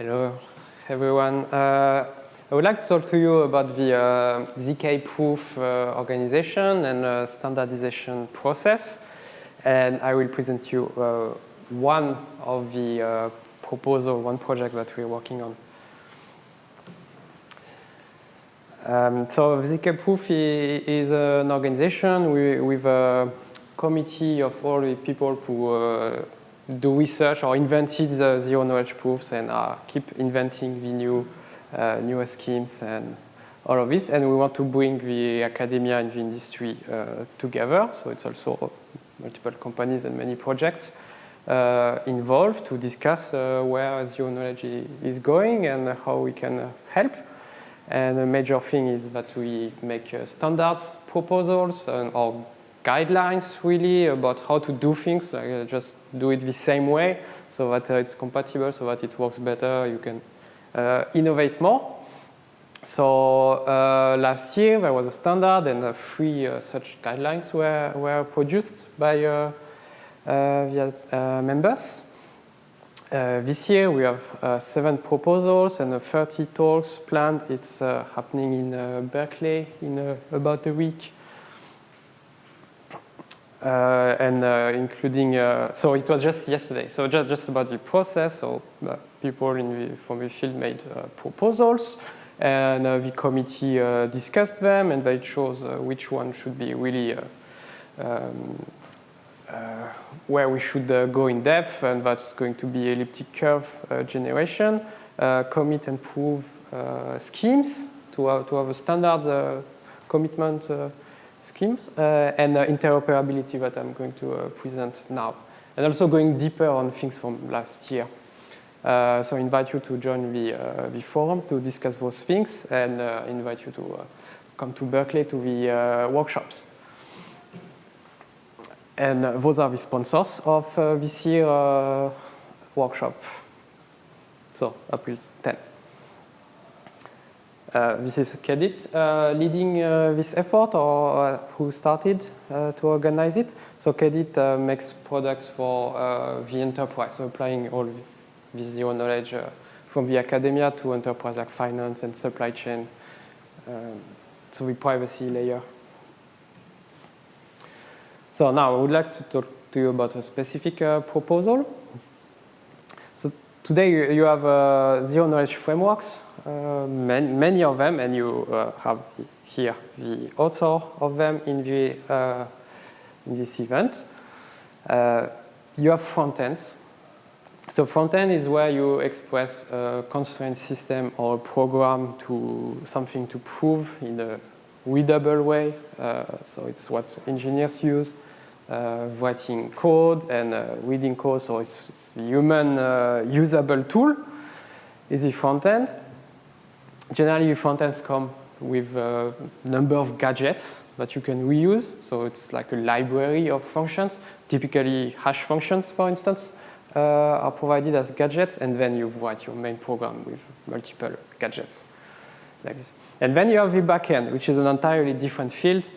Hello, everyone. I would like to talk to you about the ZK-proof organization and standardization process. And I will present you one of the one project that we're working on. So ZK-proof is an organization with a committee of all the people who do research or invented the zero-knowledge proofs and keep inventing the newest schemes and all of this. And we want to bring the academia and the industry together. So it's also multiple companies and many projects involved to discuss where zero-knowledge is going and how we can help. And a major thing is that we make standards proposals or guidelines really about how to do things, like just do it the same way so that it's compatible, so that it works better, you can innovate more. So last year there was a standard and 3 such guidelines were produced by members. This year we have 7 proposals and 30 talks planned. It's happening in Berkeley in about a week. Including, so it was just yesterday. So just about the process. So people from the field made proposals, and the committee discussed them, and they chose which one should be really where we should go in depth, and that's going to be elliptic curve generation, commit and prove schemes to have a standard commitment schemes, and interoperability that I'm going to present now. And also going deeper on things from last year. So I invite you to join the forum to discuss those things, and invite you to come to Berkeley to the workshops. And those are the sponsors of this year workshop. So April 10. This is Kedit leading this effort, or who started to organize it. So Kedit makes products for the enterprise, so applying all the zero knowledge from the academia to enterprise like finance and supply chain. So the privacy layer. So now I would like to talk to you about a specific proposal. So today you have zero knowledge frameworks, many of them, and you have here the author of them in this event. You have front ends. So front end is where you express a constraint system or a program to something to prove in a readable way. So it's what engineers use. Writing code and reading code, so it's a human usable tool is the front end. Generally, the front ends come with a number of gadgets that you can reuse, so it's like a library of functions. Typically, hash functions, for instance, are provided as gadgets, and then you write your main program with multiple gadgets like this. And then you have the backend, which is an entirely different field,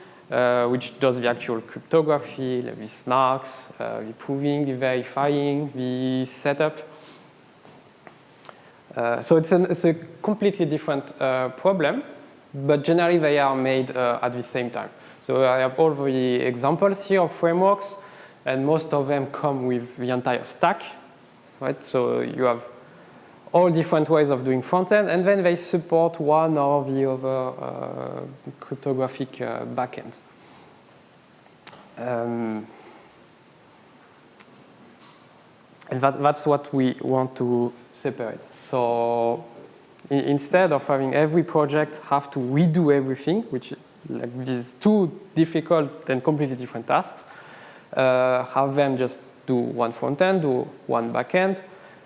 which does the actual cryptography, the snarks, the proving, the verifying, the setup. So it's a completely different problem, but generally they are made at the same time. So I have all the examples here of frameworks, and most of them come with the entire stack, right? So you have all different ways of doing front end, and then they support one or the other cryptographic backend. And that's what we want to separate. So instead of having every project have to redo everything, which is like these 2 difficult and completely different tasks, have them just do one front end, do one back end.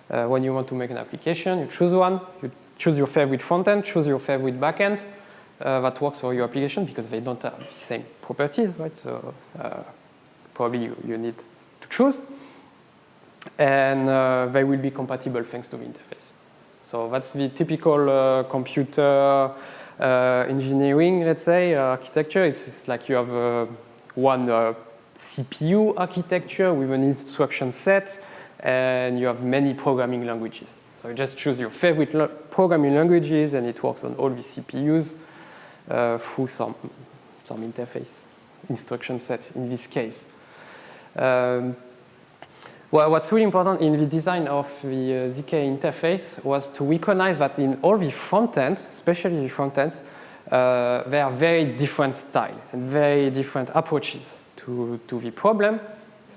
When you want to make an application, you choose one, you choose your favorite front end, choose your favorite back end that works for your application, because they don't have the same properties, right? So probably you need to choose. And they will be compatible thanks to the interface. So that's the typical computer engineering, let's say, architecture. It's like you have one CPU architecture with an instruction set, and you have many programming languages. So So you just choose your favorite programming languages, and it works on all the CPUs through some interface instruction set in this case. Well, what's really important in the design of the ZK interface was to recognize that in all the front end, especially the front end, there are very different styles and very different approaches to the problem,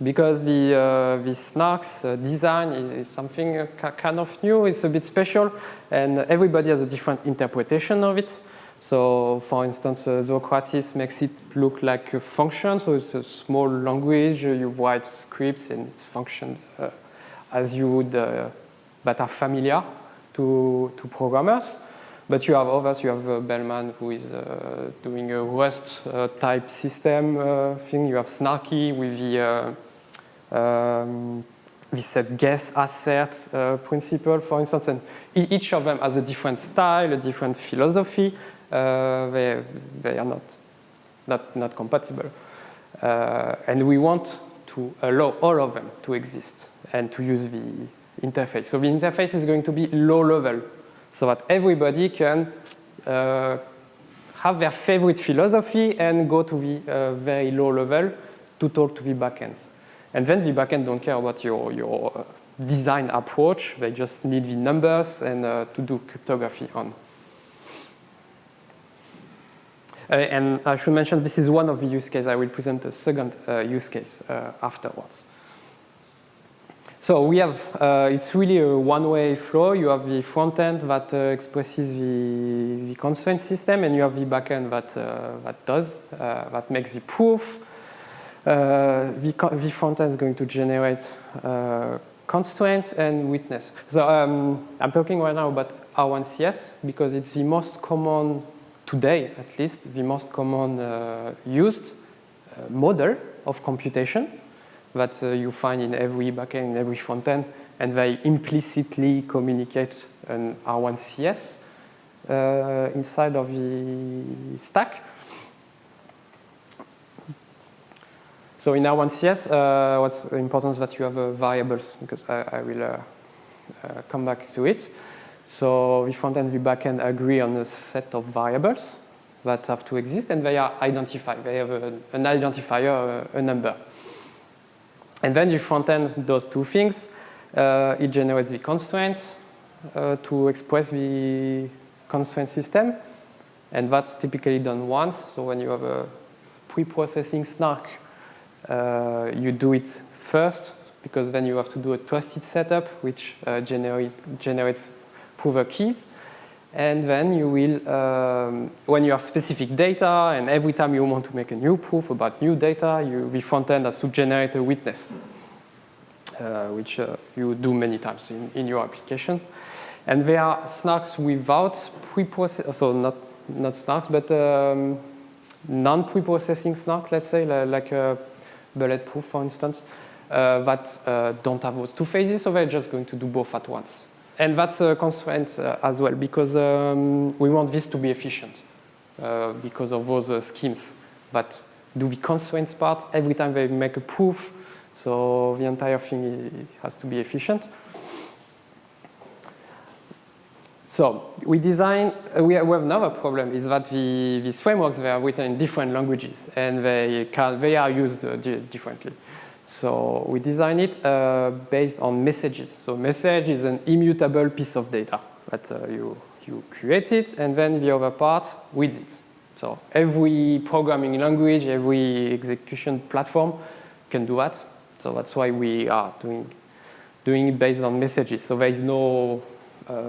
because the SNARKs design is something kind of new, it's a bit special, and everybody has a different interpretation of it. So, for instance, Socrates makes it look like a function, so it's a small language, you write scripts and it's functioned as you would, that are familiar to programmers. But you have others, you have Bellman who is doing a Rust type system thing, you have Snarky with this guess assert principle, for instance, and each of them has a different style, a different philosophy. They are not compatible. And we want to allow all of them to exist and to use the interface. So the interface is going to be low level, so that everybody can have their favorite philosophy and go to the very low level to talk to the backends. And then the backend don't care about your design approach, they just need the numbers and to do cryptography on. And I should mention this is one of the use cases. I will present a second use case afterwards. So we have, it's really a one-way flow. You have the front end that expresses the constraint system, and you have the back end that makes the proof. The front end is going to generate constraints and witness. So I'm talking right now about R1CS because it's the most common, today at least, the most common used model of computation that you find in every backend, in every front end, and they implicitly communicate an R1CS inside of the stack. So in R1CS, what's important is that you have variables, because I will come back to it. So the front end and the backend agree on a set of variables that have to exist, and they are identified. They have an identifier, a number. And then the front end does two things. It generates the constraints to express the constraint system, and that's typically done once. So when you have a pre-processing SNARK, you do it first, because then you have to do a trusted setup, which generates prover keys. And then you will, when you have specific data, and every time you want to make a new proof about new data, the front end has to generate a witness, which you do many times in your application. And there are SNARKs without pre-processing, so not SNARKs, but non-pre-processing SNARK, let's say, like a bulletproof, for instance, that don't have those two phases, so they're just going to do both at once. And that's a constraint as well, because we want this to be efficient because of those schemes that do the constraints part every time they make a proof. So the entire thing has to be efficient. So we have another problem, is that these frameworks, they are written in different languages, and they are used differently. So we design it based on messages. So message is an immutable piece of data that you create it, and then the other part reads it. So every programming language, every execution platform can do that. So that's why we are doing it based on messages. So there is no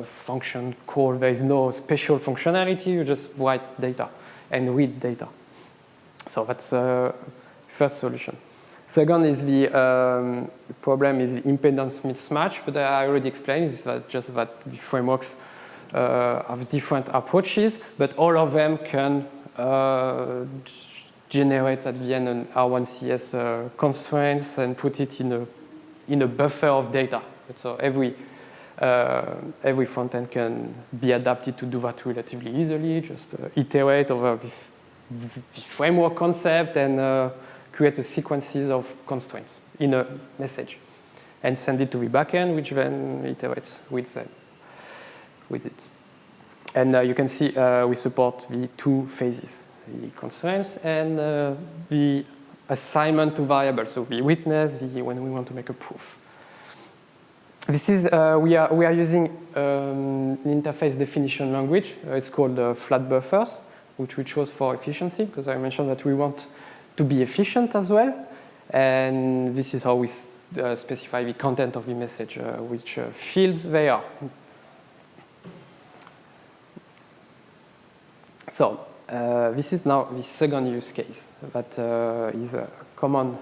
function call, there is no special functionality. You just write data and read data. So that's the first solution. Second is the problem is the impedance mismatch, but I already explained is that just that the frameworks have different approaches, but all of them can generate at the end an R1CS constraints and put it in a buffer of data. So every front end can be adapted to do that relatively easily. Just iterate over this framework concept and create a sequences of constraints in a message and send it to the backend, which then iterates with them. with it. And you can see we support the two phases, the constraints and the assignment to variables, so the witness, when we want to make a proof. This is, we are using an interface definition language. It's called flat buffers, which we chose for efficiency, because I mentioned that we want to be efficient as well. And this is how we specify the content of the message, which fields they are. So this is now the second use case that is a common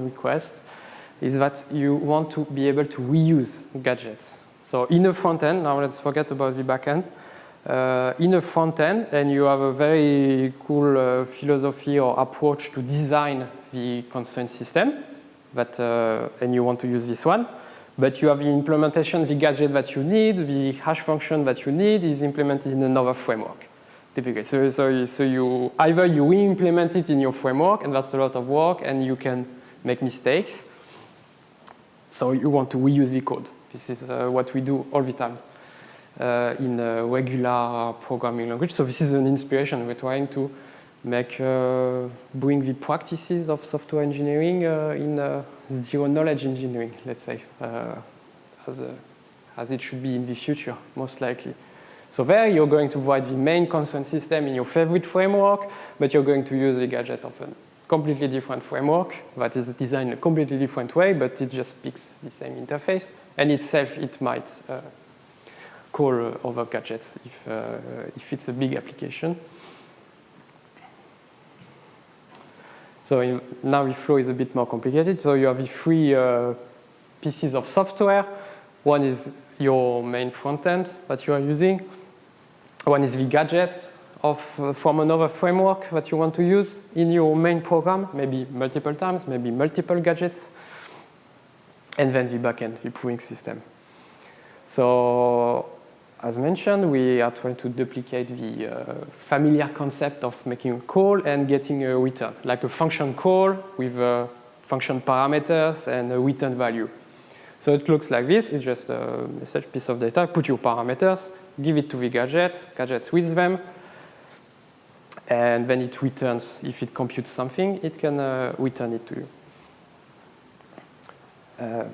request, is that you want to be able to reuse gadgets. So in a front end, now let's forget about the back end. In a front end, and you have a very cool philosophy or approach to design the constraint system, that, and you want to use this one. But you have the implementation, the gadget that you need, the hash function that you need is implemented in another framework. Typically. So you either you re-implement it in your framework, and that's a lot of work, and you can make mistakes. So you want to reuse the code. This is what we do all the time in a regular programming language. So this is an inspiration. We're trying to make bring the practices of software engineering in zero knowledge engineering, let's say, as it should be in the future, most likely. So there you're going to write the main constraint system in your favorite framework, but you're going to use the gadget of a completely different framework that is designed in a completely different way, but it just picks the same interface. And itself, it might call other gadgets if it's a big application. So now the flow is a bit more complicated. So you have the three pieces of software. One is your main front end that you are using. One is the gadget from another framework that you want to use in your main program, maybe multiple times, maybe multiple gadgets. And then the backend, the proving system. So as mentioned, we are trying to duplicate the familiar concept of making a call and getting a return, like a function call with function parameters and a return value. So it looks like this. It's just a message piece of data. Put your parameters, give it to the gadget reads them, and then it returns. If it computes something, it can return it to you.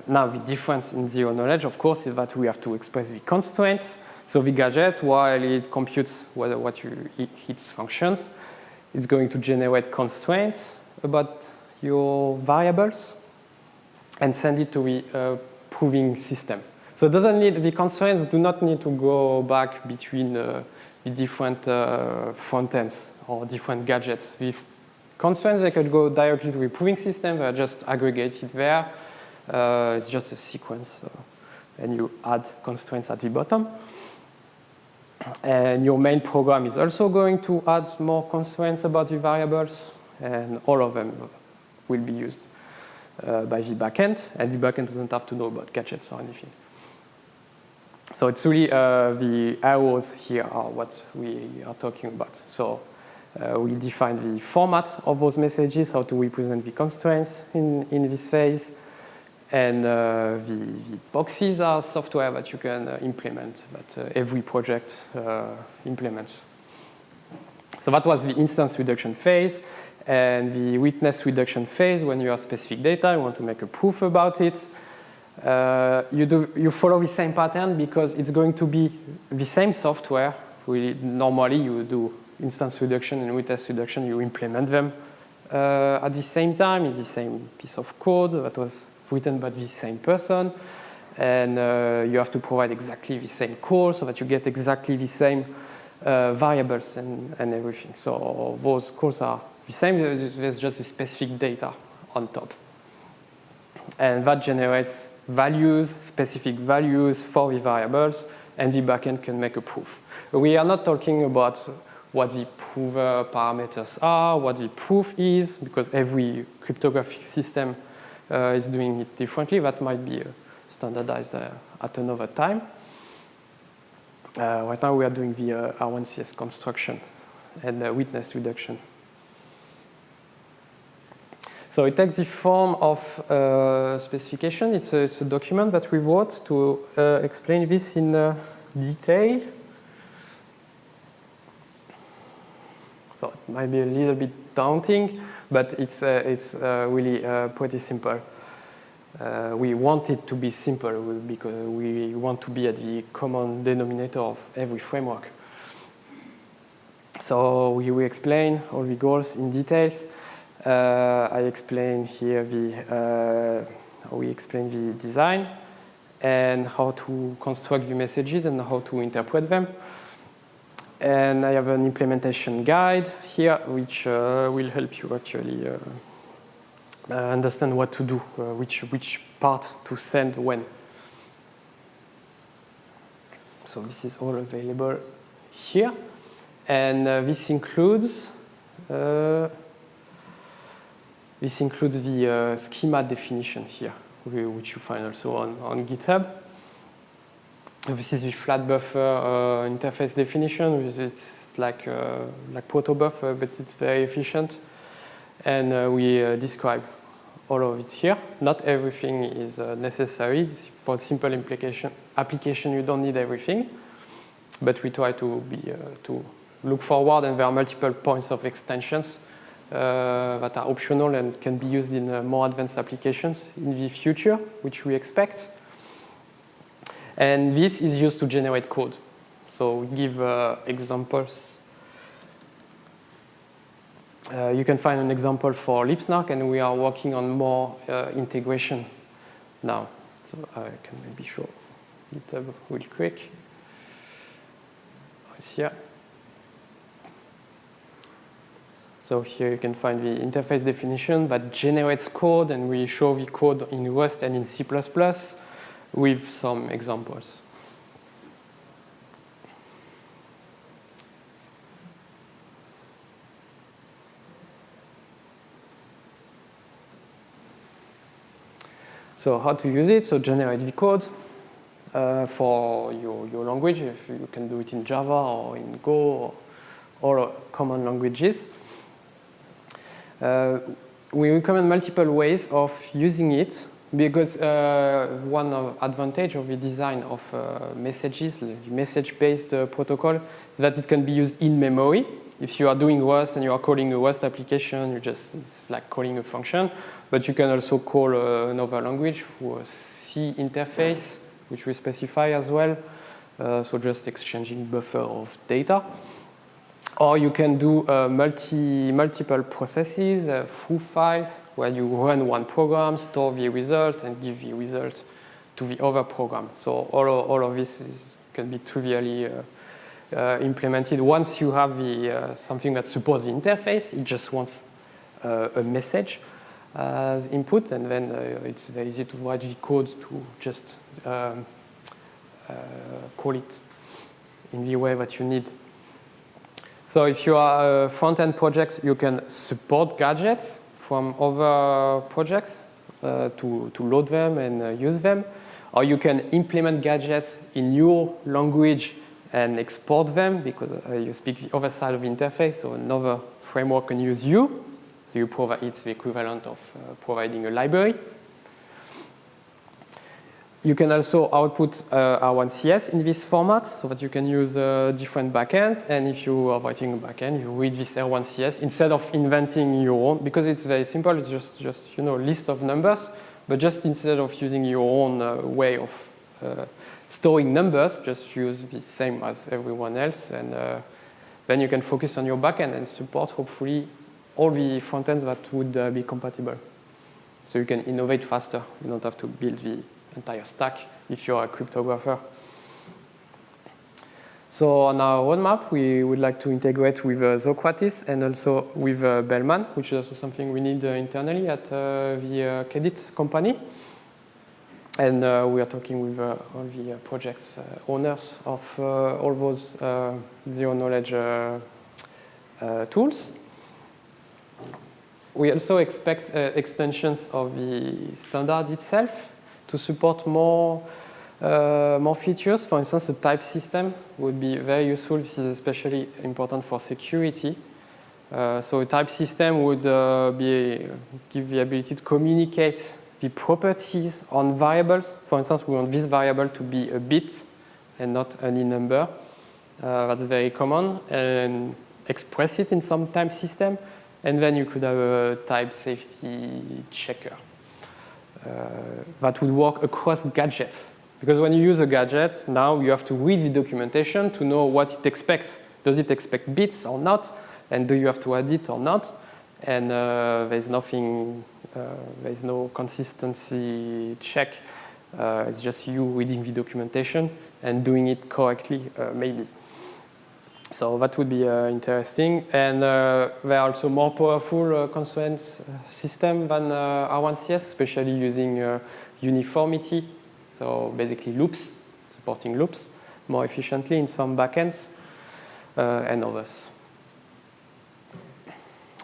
Now the difference in zero knowledge, of course, is that we have to express the constraints. So the gadget, while it computes its functions, is going to generate constraints about your variables and send it to the proving system. So the constraints do not need to go back between the different front ends or different gadgets. The constraints, they could go directly to the proving system. They are just aggregated there. It's just a sequence, and you add constraints at the bottom. And your main program is also going to add more constraints about the variables, and all of them will be used by the backend, and the backend doesn't have to know about gadgets or anything. So it's really the arrows here are what we are talking about. So we define the format of those messages, how to represent the constraints in this phase. And the boxes are software that you can implement, that every project implements. So that was the instance reduction phase. And the witness reduction phase, when you have specific data, you want to make a proof about it. You follow the same pattern because it's going to be the same software. Normally, you do instance reduction and witness reduction. You implement them at the same time. It's the same piece of code that was written by the same person, and you have to provide exactly the same call so that you get exactly the same variables and everything. So those calls are the same. There's just the specific data on top, and that generates values, specific values for the variables, and the backend can make a proof. We are not talking about what the prover parameters are, what the proof is, because every cryptographic system is doing it differently. That might be standardized at another time. Right now we are doing the R1CS construction and witness reduction. So it takes the form of specification. It's a document that we wrote to explain this in detail. So it might be a little bit daunting, but it's really pretty simple. We want it to be simple because we want to be at the common denominator of every framework. So we explain all the goals in details. I explain here we explain the design and how to construct the messages and how to interpret them. And I have an implementation guide here, which will help you actually understand what to do, which part to send when. So this is all available here. And this includes the schema definition here, which you find also on GitHub. This is the flat buffer interface definition. It's like protobuf, but it's very efficient. And we describe all of it here. Not everything is necessary. For simple application, you don't need everything. But we try to look forward, and there are multiple points of extensions that are optional and can be used in more advanced applications in the future, which we expect. And this is used to generate code. So we give examples. You can find an example for LipSnark, and we are working on more integration now. So I can maybe show GitHub real quick. It's here. So here you can find the interface definition that generates code, and we show the code in Rust and in C++ with some examples. So how to use it? So generate the code for your language. If you can do it in Java or in Go or common languages. We recommend multiple ways of using it because one advantage of the design of messages, the message-based protocol, is that it can be used in memory. If you are doing Rust and you are calling a Rust application, it's like calling a function. But you can also call another language through a C interface, which we specify as well. So just exchanging buffer of data. Or you can do multiple processes through files where you run one program, store the result, and give the result to the other program. So all of this can be trivially implemented. Once you have something that supports the interface, it just wants a message as input, and then it's very easy to write the code to just call it in the way that you need. So if you are a front-end project, you can support gadgets from other projects to load them and use them. Or you can implement gadgets in your language and export them because you speak the other side of the interface, so another framework can use you. So you provide, it's the equivalent of providing a library. You can also output R1CS in this format so that you can use different backends. And if you are writing a backend, you read this R1CS instead of inventing your own, because it's very simple. It's just a list of numbers. But just instead of using your own way of storing numbers, just use the same as everyone else. And then you can focus on your backend and support, hopefully, all the frontends that would be compatible. So you can innovate faster. You don't have to build the entire stack if you're a cryptographer. So on our roadmap, we would like to integrate with Socrates and also with Bellman, which is also something we need internally at the Kedit company. And we are talking with all the projects owners of all those zero-knowledge tools. We also expect extensions of the standard itself to support more features. For instance, a type system would be very useful. This is especially important for security. So a type system would give the ability to communicate the properties on variables. For instance, we want this variable to be a bit, and not any number. That's very common, and express it in some type system, and then you could have a type safety checker. That would work across gadgets. Because when you use a gadget, now you have to read the documentation to know what it expects. Does it expect bits or not? And do you have to add it or not? And there's nothing, there's no consistency check. It's just you reading the documentation and doing it correctly, maybe. So that would be interesting. And there are also more powerful constraints system than R1CS, especially using uniformity. So basically loops, supporting loops more efficiently in some backends and others.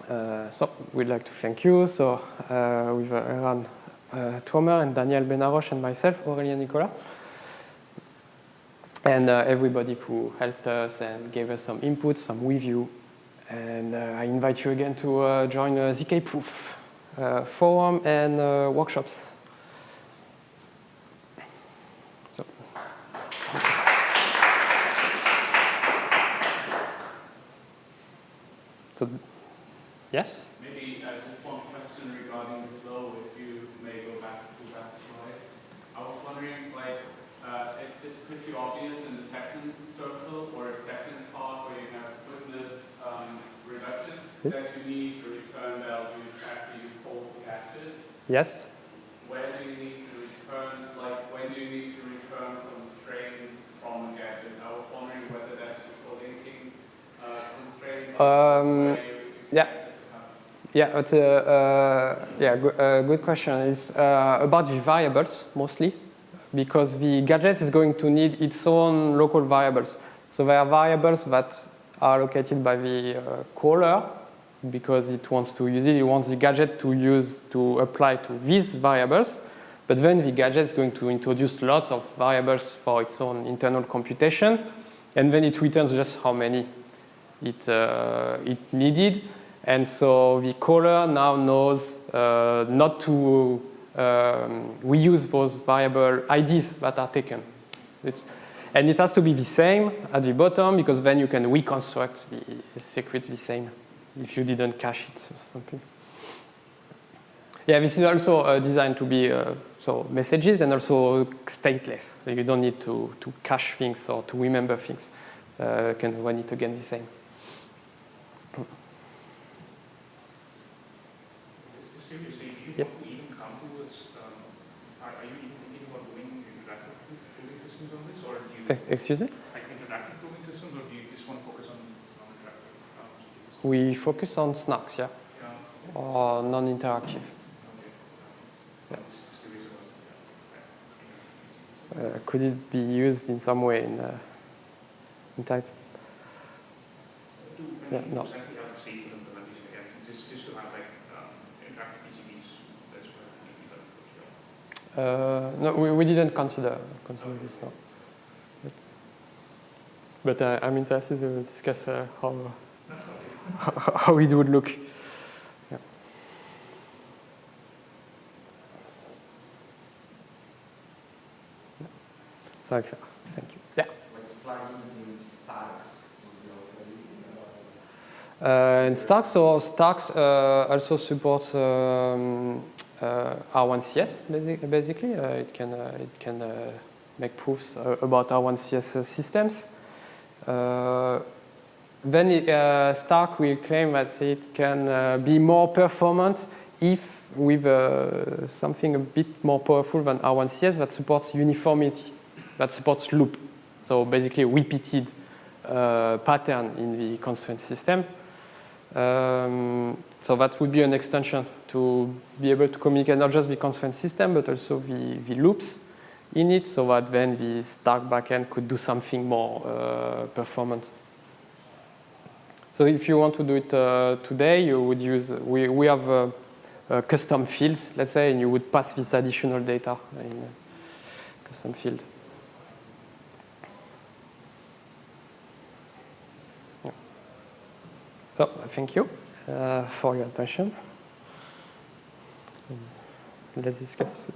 So we'd like to thank you. So with Eran Thommer and Daniel Benaroche and myself, Aurélien Nicolas. And everybody who helped us and gave us some input, some review. And I invite you again to join ZK-Proof forum and workshops. So, yes? Maybe just one question regarding the flow, if you may go back to that slide. I was wondering, like, it's pretty obvious in the second circle or second part where you have witness reduction that you need to return values after you call the gadget. Yes. Where do you need to return, like, when do you need to return constraints from a gadget? I was wondering whether that's just for linking constraints. Yeah, it's a good question. It's about the variables mostly, because the gadget is going to need its own local variables. So there are variables that are allocated by the caller because it wants to use it. It wants the gadget to apply to these variables, but then the gadget is going to introduce lots of variables for its own internal computation, and then it returns just how many it needed. And so the caller now knows not to reuse those variable IDs that are taken. And it has to be the same at the bottom, because then you can reconstruct the secret the same if you didn't cache it or something. Yeah, this is also designed to be so messages and also stateless. So you don't need to cache things or to remember things. You can run it again the same. Yes. Even come to us, are you even thinking about doing interactive coding systems on this, or do you? Excuse me? Like interactive coding systems, or do you just want to focus on interactive? We focus on snarks, yeah, or non-interactive. Okay. Yeah. Just curious about Could it be used in some way in type? Yeah, no. Essentially, have the state for implementation again, just to have like interactive PCBs. That's what we No, we didn't consider this now. But I'm interested to discuss how it would look. Yeah. So thank you. Yeah. And Starks, so Starks also supports R1CS basically. It can make proofs about R1CS systems. Then Stark will claim that it can be more performant if with something a bit more powerful than R1CS that supports uniformity, that supports loop. So basically a repeated pattern in the constraint system. So that would be an extension to be able to communicate not just the constraint system, but also the loops in it, so that then the Stark backend could do something more performant. So if you want to do it today, you would use, we have custom fields, let's say, and you would pass this additional data in a custom field. So thank you for your attention. Let's discuss.